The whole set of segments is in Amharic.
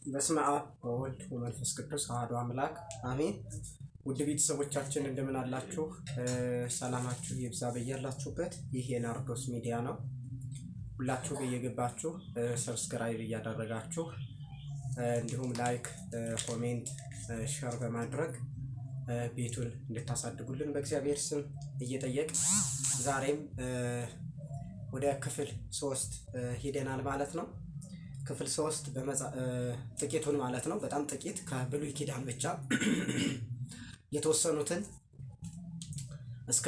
በስመ አብ ወወልድ ወመንፈስ ቅዱስ አሐዱ አምላክ አሜን። ውድ ቤተሰቦቻችን እንደምን አላችሁ? ሰላማችሁ ይብዛ በያላችሁበት። ይህ የናርዶስ ሚዲያ ነው። ሁላችሁ በየገባችሁ ሰብስክራይብ እያደረጋችሁ እንዲሁም ላይክ፣ ኮሜንት፣ ሼር በማድረግ ቤቱን እንድታሳድጉልን በእግዚአብሔር ስም እየጠየቅ ዛሬም ወደ ክፍል 3 ሄደናል ማለት ነው። ክፍል 3 ጥቂቱን ማለት ነው፣ በጣም ጥቂት ከብሉይ ኪዳን ብቻ የተወሰኑትን እስከ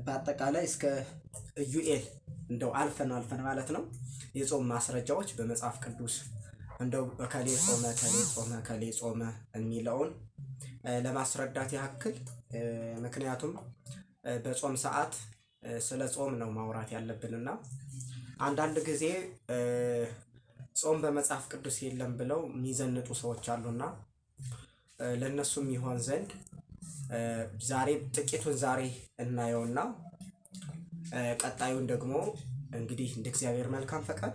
በአጠቃላይ እስከ ኢዩኤል እንደው አልፈን ማለት ነው የጾም ማስረጃዎች በመጽሐፍ ቅዱስ እንደው ከሌ ጾመ የሚለውን ለማስረዳት ያክል፣ ምክንያቱም በጾም ሰዓት ስለ ጾም ነው ማውራት ያለብንና አንዳንድ ጊዜ ጾም በመጽሐፍ ቅዱስ የለም ብለው የሚዘንጡ ሰዎች አሉና ለነሱም ይሆን ዘንድ ዛሬ ጥቂቱን ዛሬ እናየውና ቀጣዩን ደግሞ እንግዲህ እንደ እግዚአብሔር መልካም ፈቃድ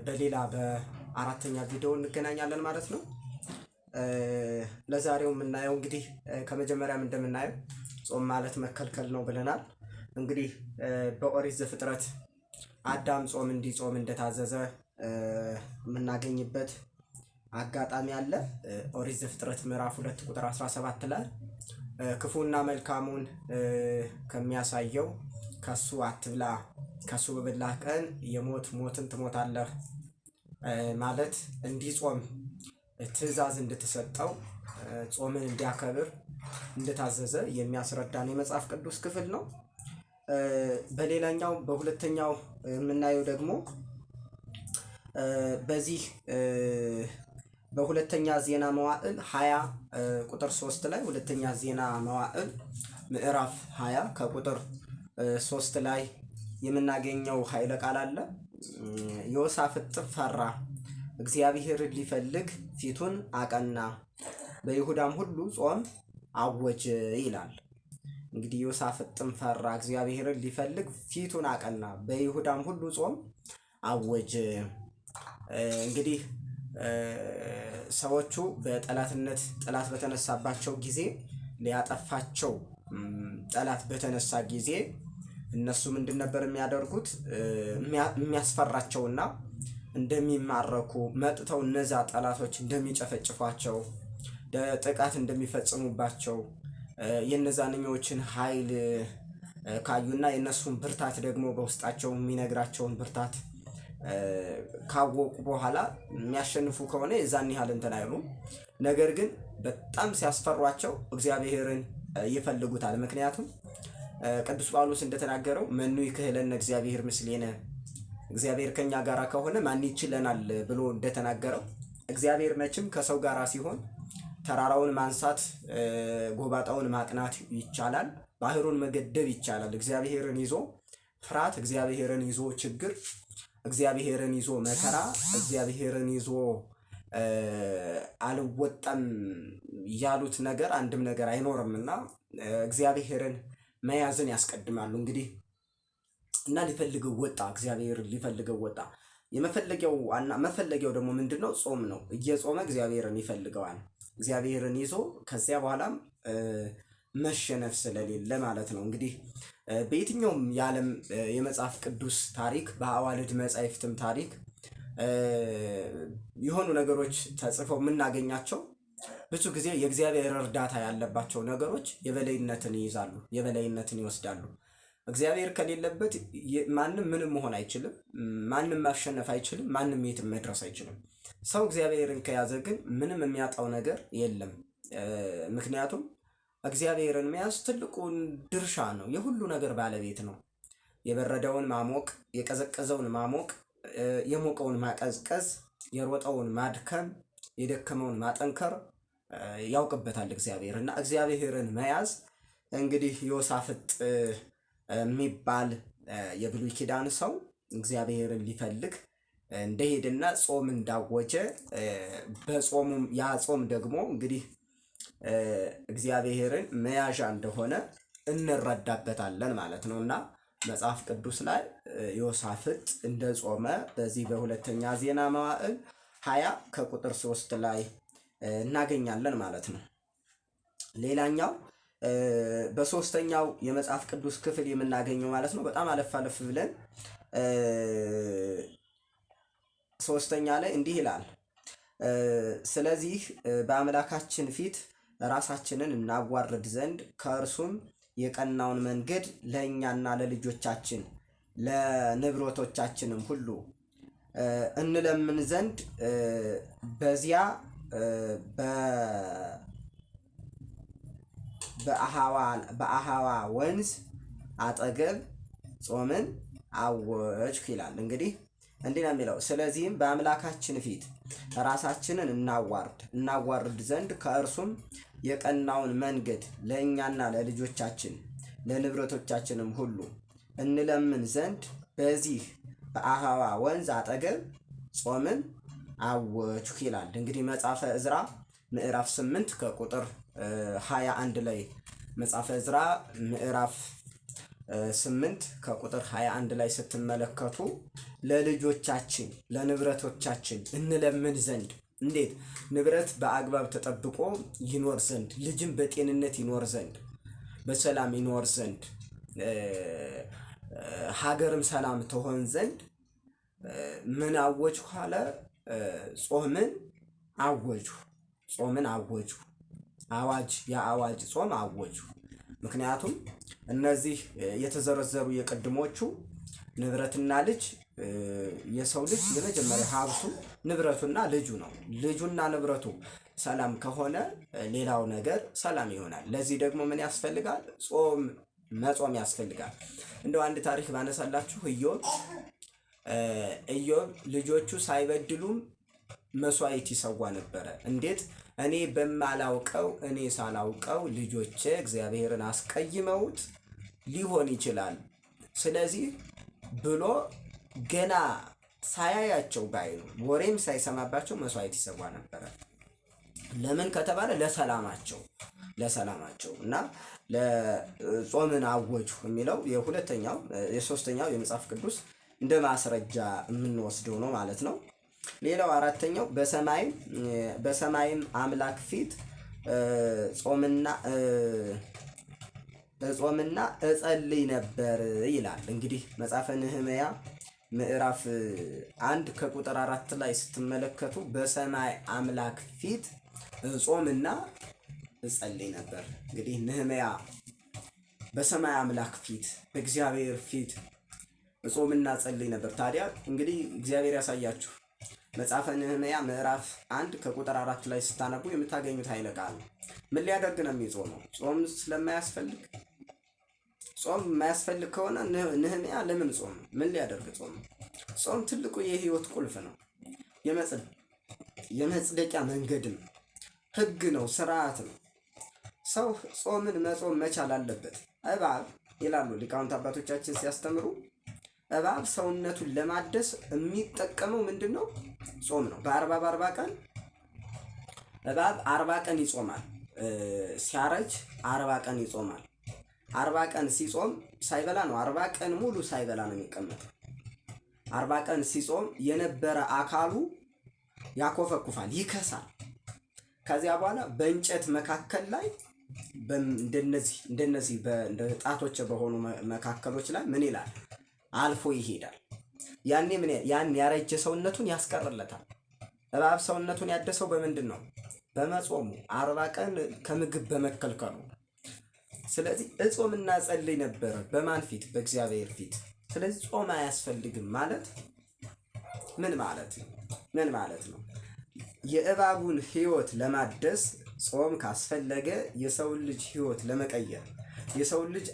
በሌላ በአራተኛ ቪዲዮ እንገናኛለን ማለት ነው። ለዛሬው የምናየው እንግዲህ ከመጀመሪያም እንደምናየው ጾም ማለት መከልከል ነው ብለናል። እንግዲህ በኦሪት ዘፍጥረት አዳም ጾም እንዲጾም እንደታዘዘ የምናገኝበት አጋጣሚ አለ። ኦሪት ዘፍጥረት ምዕራፍ 2 ቁጥር 17 ላይ ክፉና መልካሙን ከሚያሳየው ከሱ አትብላ፣ ከሱ በበላህ ቀን ሞትን ትሞታለህ ማለት እንዲጾም ትእዛዝ እንድትሰጠው ጾምን እንዲያከብር እንደታዘዘ የሚያስረዳን የመጽሐፍ ቅዱስ ክፍል ነው። በሌላኛው በሁለተኛው የምናየው ደግሞ በዚህ በሁለተኛ ዜና መዋዕል 20 ቁጥር 3 ላይ ሁለተኛ ዜና መዋዕል ምዕራፍ 20 ከቁጥር 3 ላይ የምናገኘው ኃይለ ቃል አለ። ዮሳፍጥ ፈራ፣ እግዚአብሔርን ሊፈልግ ፊቱን አቀና፣ በይሁዳም ሁሉ ጾም አወጀ ይላል። እንግዲህ ዮሳፍጥም ፈራ፣ እግዚአብሔርን ሊፈልግ ፊቱን አቀና፣ በይሁዳም ሁሉ ጾም አወጀ። እንግዲህ ሰዎቹ በጠላትነት ጠላት በተነሳባቸው ጊዜ ሊያጠፋቸው ጠላት በተነሳ ጊዜ እነሱ ምንድን ነበር የሚያደርጉት? የሚያስፈራቸውና እንደሚማረኩ መጥተው እነዛ ጠላቶች እንደሚጨፈጭፏቸው ጥቃት እንደሚፈጽሙባቸው የነዛንኞችን ኃይል ካዩና የነሱን ብርታት ደግሞ በውስጣቸው የሚነግራቸውን ብርታት ካወቁ በኋላ የሚያሸንፉ ከሆነ የዛን ያህል እንትን አይሉም። ነገር ግን በጣም ሲያስፈሯቸው እግዚአብሔርን ይፈልጉታል። ምክንያቱም ቅዱስ ጳውሎስ እንደተናገረው መኑ ይክህለነ እግዚአብሔር ምስሌነ፣ እግዚአብሔር ከኛ ጋር ከሆነ ማን ይችለናል ብሎ እንደተናገረው እግዚአብሔር መቼም ከሰው ጋር ሲሆን ተራራውን ማንሳት ጎባጣውን ማቅናት ይቻላል፣ ባህሩን መገደብ ይቻላል። እግዚአብሔርን ይዞ ፍርሃት፣ እግዚአብሔርን ይዞ ችግር፣ እግዚአብሔርን ይዞ መከራ፣ እግዚአብሔርን ይዞ አልወጣም ያሉት ነገር አንድም ነገር አይኖርምና እግዚአብሔርን መያዝን ያስቀድማሉ። እንግዲህ እና ሊፈልገው ወጣ፣ እግዚአብሔርን ሊፈልገው ወጣ። መፈለጊያው ደግሞ ምንድነው? ጾም ነው። እየጾመ እግዚአብሔርን ይፈልገዋል። እግዚአብሔርን ይዞ ከዚያ በኋላም መሸነፍ ስለሌለ ማለት ነው። እንግዲህ በየትኛውም የዓለም የመጽሐፍ ቅዱስ ታሪክ በአዋልድ መጻሕፍትም ታሪክ የሆኑ ነገሮች ተጽፈው የምናገኛቸው ብዙ ጊዜ የእግዚአብሔር እርዳታ ያለባቸው ነገሮች የበላይነትን ይይዛሉ፣ የበላይነትን ይወስዳሉ። እግዚአብሔር ከሌለበት ማንም ምንም መሆን አይችልም፣ ማንም ማሸነፍ አይችልም፣ ማንም የትም መድረስ አይችልም። ሰው እግዚአብሔርን ከያዘ ግን ምንም የሚያጣው ነገር የለም። ምክንያቱም እግዚአብሔርን መያዝ ትልቁን ድርሻ ነው። የሁሉ ነገር ባለቤት ነው። የበረደውን ማሞቅ፣ የቀዘቀዘውን ማሞቅ፣ የሞቀውን ማቀዝቀዝ፣ የሮጠውን ማድከም፣ የደከመውን ማጠንከር ያውቅበታል እግዚአብሔር። እና እግዚአብሔርን መያዝ እንግዲህ ዮሳፍጥ የሚባል የብሉይ ኪዳን ሰው እግዚአብሔርን ሊፈልግ እንደሄድና ጾም እንዳወጀ በጾሙም ያ ጾም ደግሞ እንግዲህ እግዚአብሔርን መያዣ እንደሆነ እንረዳበታለን ማለት ነውና መጽሐፍ ቅዱስ ላይ ዮሳፍጥ እንደ ጾመ በዚህ በሁለተኛ ዜና መዋዕል 20 ከቁጥር 3 ላይ እናገኛለን ማለት ነው። ሌላኛው በሶስተኛው የመጽሐፍ ቅዱስ ክፍል የምናገኘው ማለት ነው። በጣም አለፍ አለፍ ብለን ሶስተኛ ላይ እንዲህ ይላል፣ ስለዚህ በአምላካችን ፊት ራሳችንን እናዋርድ ዘንድ ከእርሱም የቀናውን መንገድ ለእኛና ለልጆቻችን ለንብረቶቻችንም ሁሉ እንለምን ዘንድ በዚያ በአሃዋ ወንዝ አጠገብ ጾምን አወጅኩ ይላል። እንግዲህ እንዲህ ነው የሚለው፣ ስለዚህም በአምላካችን ፊት ራሳችንን እናዋርድ ዘንድ ከእርሱም የቀናውን መንገድ ለእኛና ለልጆቻችን ለንብረቶቻችንም ሁሉ እንለምን ዘንድ በዚህ በአሃዋ ወንዝ አጠገብ ጾምን አወጅኩ ይላል። እንግዲህ መጽሐፈ ዕዝራ ምዕራፍ 8 ከቁጥር 21 ላይ መጽሐፈ ዕዝራ ምዕራፍ 8 ከቁጥር 21 ላይ ስትመለከቱ ለልጆቻችን ለንብረቶቻችን እንለምን ዘንድ፣ እንዴት ንብረት በአግባብ ተጠብቆ ይኖር ዘንድ፣ ልጅም በጤንነት ይኖር ዘንድ፣ በሰላም ይኖር ዘንድ፣ ሀገርም ሰላም ትሆን ዘንድ ምን አወጅሁ አለ? ጾምን አወጅሁ። ጾምን አወጅሁ። አዋጅ፣ የአዋጅ ጾም አወጅሁ። ምክንያቱም እነዚህ የተዘረዘሩ የቅድሞቹ ንብረትና ልጅ፣ የሰው ልጅ የመጀመሪያ ሀብቱ ንብረቱና ልጁ ነው። ልጁና ንብረቱ ሰላም ከሆነ ሌላው ነገር ሰላም ይሆናል። ለዚህ ደግሞ ምን ያስፈልጋል? ጾም መጾም ያስፈልጋል። እንደው አንድ ታሪክ ባነሳላችሁ፣ ኢዮብ ልጆቹ ሳይበድሉም መስዋዕት ይሰዋ ነበረ። እንዴት? እኔ በማላውቀው እኔ ሳላውቀው ልጆቼ እግዚአብሔርን አስቀይመውት ሊሆን ይችላል። ስለዚህ ብሎ ገና ሳያያቸው ባይኑ ወሬም ሳይሰማባቸው መስዋዕት ይሰዋ ነበረ። ለምን ከተባለ ለሰላማቸው እና ለጾምን አወጅሁ የሚለው የሁለተኛው የሶስተኛው የመጽሐፍ ቅዱስ እንደ ማስረጃ የምንወስደው ነው ማለት ነው። ሌላው አራተኛው በሰማይም አምላክ ፊት ጾምና እጸልይ ነበር ይላል። እንግዲህ መጽሐፈ ነህምያ ምዕራፍ 1 ከቁጥር 4 ላይ ስትመለከቱ በሰማይ አምላክ ፊት ጾምና እጸልይ ነበር። እንግዲህ ነህምያ በሰማይ አምላክ ፊት በእግዚአብሔር ፊት ጾምና እጸልይ ነበር። ታዲያ እንግዲህ እግዚአብሔር ያሳያችሁ። መጽሐፈ ነህምያ ምዕራፍ 1 ከቁጥር 4 ላይ ስታነቡ የምታገኙት ኃይለ ቃል ምን ሊያደርግ ነው የሚጾመው? ጾም ስለማያስፈልግ። ጾም የማያስፈልግ ከሆነ ነህምያ ለምን ጾም? ምን ሊያደርግ ጾም? ጾም ትልቁ የህይወት ቁልፍ ነው። የመጽደቂያ መንገድ ነው። ህግ ነው። ስርዓት ነው። ሰው ጾምን መጾም መቻል አለበት። እባብ ይላሉ ሊቃውንት አባቶቻችን ሲያስተምሩ፣ እባብ ሰውነቱን ለማደስ የሚጠቀመው ምንድን ነው? ጾም ነው። በ40 ቀን እባብ 40 ቀን ይጾማል። ሲያረጅ 40 ቀን ይጾማል። 40 ቀን ሲጾም ሳይበላ ነው። 40 ቀን ሙሉ ሳይበላ ነው የሚቀመጠው። 40 ቀን ሲጾም የነበረ አካሉ ያኮፈኩፋል፣ ይከሳል። ከዚያ በኋላ በእንጨት መካከል ላይ እንደነዚህ ጣቶች በሆኑ መካከሎች ላይ ምን ይላል? አልፎ ይሄዳል። ያን ያረጀ ሰውነቱን ያስቀርለታል። እባብ ሰውነቱን ያደሰው በምንድን ነው? በመጾሙ 40 ቀን ከምግብ በመከልከሉ። ስለዚህ እጾምና ጸልይ ነበረ። በማን ፊት? በእግዚአብሔር ፊት። ስለዚህ ጾም አያስፈልግም ማለት ምን ማለት ነው? የእባቡን ህይወት ለማደስ ጾም ካስፈለገ የሰውን ልጅ ህይወት ለመቀየር፣ የሰውን ልጅ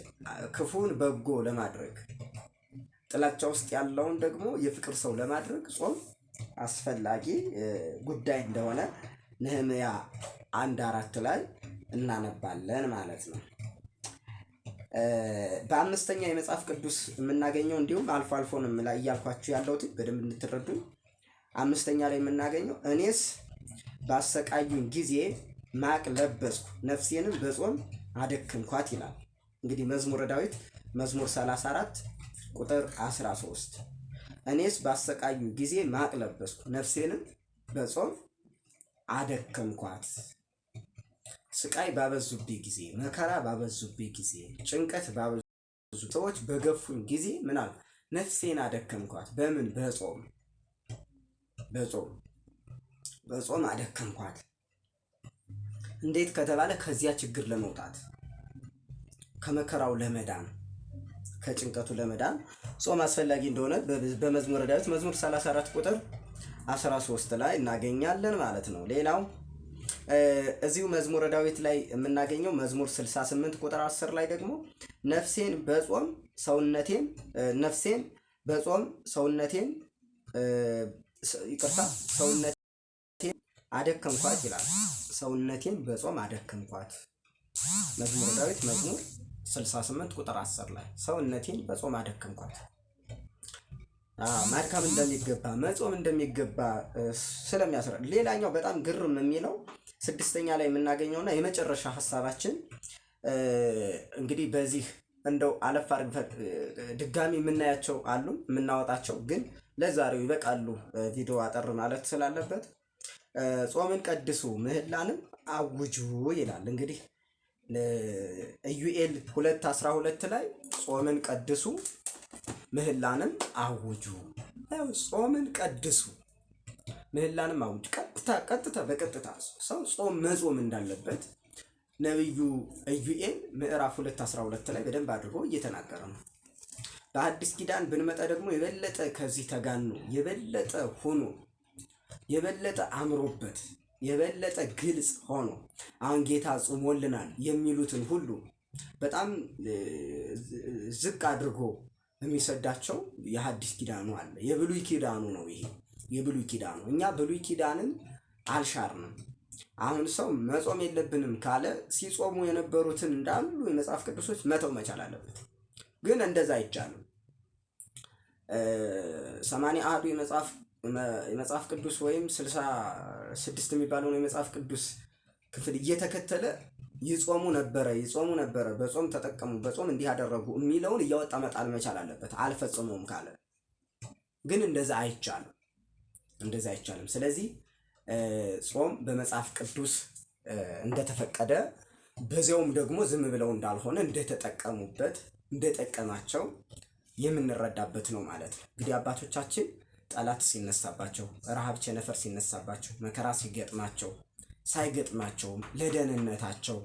ክፉን በጎ ለማድረግ፣ ጥላቻ ውስጥ ያለውን ደግሞ የፍቅር ሰው ለማድረግ ጾም አስፈላጊ ጉዳይ እንደሆነ ነህምያ 1:4 ላይ እናነባለን ማለት ነው። በአምስተኛ የመጽሐፍ ቅዱስ የምናገኘው እንዲሁም አልፎ አልፎ ነው ላይ እያልኳችሁ ያለሁት በደንብ እንድትረዱ። አምስተኛ ላይ የምናገኘው እኔስ ባሰቃዩኝ ጊዜ ማቅ ለበስኩ ነፍሴንም በጾም አደክምኳት ይላል። እንግዲህ መዝሙረ ዳዊት መዝሙር 34 ቁጥር 13 እኔስ ባሰቃዩ ጊዜ ማቅ ለበስኩ፣ ነፍሴንም በጾም አደከምኳት። ስቃይ ባበዙብኝ ጊዜ፣ መከራ ባበዙብኝ ጊዜ፣ ጭንቀት ባበዙ ሰዎች በገፉኝ ጊዜ ምን አለ? ነፍሴን አደከምኳት። በምን? በጾም በጾም አደከምኳት። እንዴት ከተባለ ከዚያ ችግር ለመውጣት፣ ከመከራው ለመዳን፣ ከጭንቀቱ ለመዳን ጾም አስፈላጊ እንደሆነ በመዝሙረ ዳዊት መዝሙር 34 ቁጥር 13 ላይ እናገኛለን ማለት ነው። ሌላው እዚሁ መዝሙረ ዳዊት ላይ የምናገኘው መዝሙር 68 ቁጥር 10 ላይ ደግሞ ነፍሴን በጾም ሰውነቴን አደከምኳት ይላል። ሰውነቴን በጾም አደከምኳት። መዝሙረ ዳዊት መዝሙር 68 ቁጥር 10 ላይ ሰውነቴን በጾም አደከምኳት። ማድካም እንደሚገባ መጾም እንደሚገባ ስለሚያስረ ሌላኛው በጣም ግርም የሚለው 6ኛ ላይ የምናገኘውና የመጨረሻ ሐሳባችን እንግዲህ በዚህ እንደው አለፍ አድርገን ድጋሚ የምናያቸው አሉ የምናወጣቸው ግን ለዛሬው ይበቃሉ። ቪዲዮ አጠር ማለት ስላለበት ጾምን ቀድሱ ምህላንም አውጁ ይላል። እንግዲህ ኢዩኤል 2:12 ላይ ጾምን ቀድሱ ምህላንም አውጁ። ጾምን ቀድሱ ምህላንም አውጁ። በቀጥታ ሰው ጾም መጾም እንዳለበት ነብዩ ኢዩኤል ምዕራፍ 2:12 ላይ በደንብ አድርጎ እየተናገረ ነው። በአዲስ ኪዳን ብንመጣ ደግሞ የበለጠ ከዚህ ተጋኑ የበለጠ ሆኖ የበለጠ አምሮበት የበለጠ ግልጽ ሆኖ አሁን ጌታ ጾሞልናል የሚሉትን ሁሉ በጣም ዝቅ አድርጎ የሚሰዳቸው የሐዲስ ኪዳኑ አለ። የብሉይ ኪዳኑ ነው። ይሄ የብሉይ ኪዳኑ እኛ ብሉይ ኪዳንን አልሻርንም። አሁን ሰው መጾም የለብንም ካለ ሲጾሙ የነበሩትን እንዳሉ የመጽሐፍ ቅዱሶች መተው መቻል አለበት። ግን እንደዛ አይቻልም። 80 አሐዱ የመጽሐፍ ቅዱስ ወይም 66 የሚባለውን የመጽሐፍ ቅዱስ ክፍል እየተከተለ ይጾሙ ነበረ፣ በጾም ተጠቀሙ፣ በጾም እንዲህ ያደረጉ የሚለውን እያወጣ መጣል መቻል አለበት። አልፈጽመውም ካለ ግን እንደዛ አይቻልም። ስለዚህ ጾም በመጽሐፍ ቅዱስ እንደተፈቀደ በዚያውም ደግሞ ዝም ብለው እንዳልሆነ እንደተጠቀሙበት እንደጠቀማቸው የምንረዳበት ነው ማለት ነው። እንግዲህ አባቶቻችን ጠላት ሲነሳባቸው፣ ረሃብ ቸነፈር ሲነሳባቸው፣ መከራ ሳይገጥማቸውም ለደህንነታቸው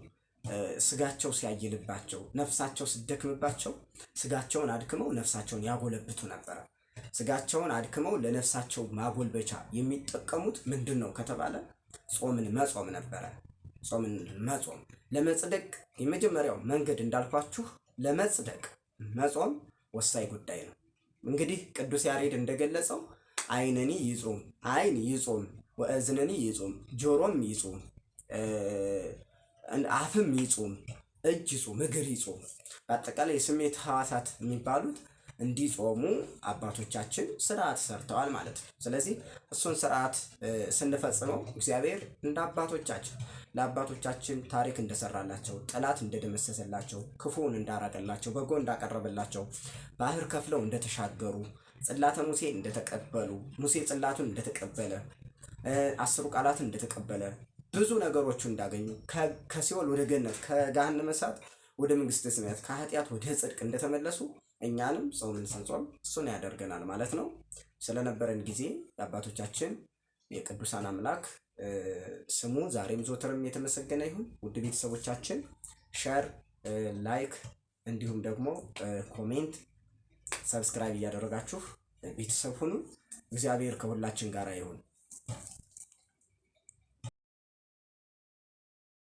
ስጋቸው ሲያይልባቸው፣ ነፍሳቸው ሲደክምባቸው ስጋቸውን አድክመው ነፍሳቸውን ያጎለብቱ ነበረ። ስጋቸውን አድክመው ለነፍሳቸው ማጎልበቻ የሚጠቀሙት ምንድን ነው ከተባለ ጾምን መጾም ነበረ። ጾምን መጾም ለመጽደቅ የመጀመሪያው መንገድ እንዳልኳችሁ ለመጽደቅ መጾም ወሳኝ ጉዳይ ነው። እንግዲህ ቅዱስ ያሬድ እንደገለጸው ዓይንኒ ይጾም፣ ዓይን ይጾም፣ ወእዝንኒ ይጾም፣ ጆሮም ይጾም፣ አፍም ይጾም፣ እጅ ይጾም፣ እግር ይጾም። በአጠቃላይ የስሜት ሕዋሳት የሚባሉት እንዲጾሙ አባቶቻችን ስርዓት ሰርተዋል ማለት ነው። ስለዚህ እሱን ስርዓት ስንፈጽመው እግዚአብሔር እንደ ለአባቶቻችን ታሪክ እንደሰራላቸው፣ ጠላት እንደደመሰሰላቸው፣ ክፉውን እንዳራቀላቸው፣ በጎ እንዳቀረበላቸው፣ ባህር ከፍለው እንደተሻገሩ፣ ጽላተ ሙሴ እንደተቀበሉ፣ ሙሴ ጽላቱን እንደተቀበለ፣ 10ሩ ቃላትን እንደተቀበለ፣ ብዙ ነገሮቹ እንዳገኙ፣ ከሲኦል ወደ ገነት፣ ከገሃነመ እሳት ወደ መንግስተ ሰማያት፣ ከኃጢአት ወደ ጽድቅ እንደተመለሱ እኛንም ጾምን ስንጾም እሱን ያደርገናል ማለት ነው። ስለነበረን ጊዜ የአባቶቻችን የቅዱሳን አምላክ ስሙ ዛሬም ዞትርም የተመሰገነ ይሁን። ውድ ቤተሰቦቻችን ሼር፣ ላይክ እንዲሁም ደግሞ ኮሜንት፣ ሰብስክራይብ እያደረጋችሁ ቤተሰብ ሁኑ። እግዚአብሔር ከሁላችን ጋር ይሁን።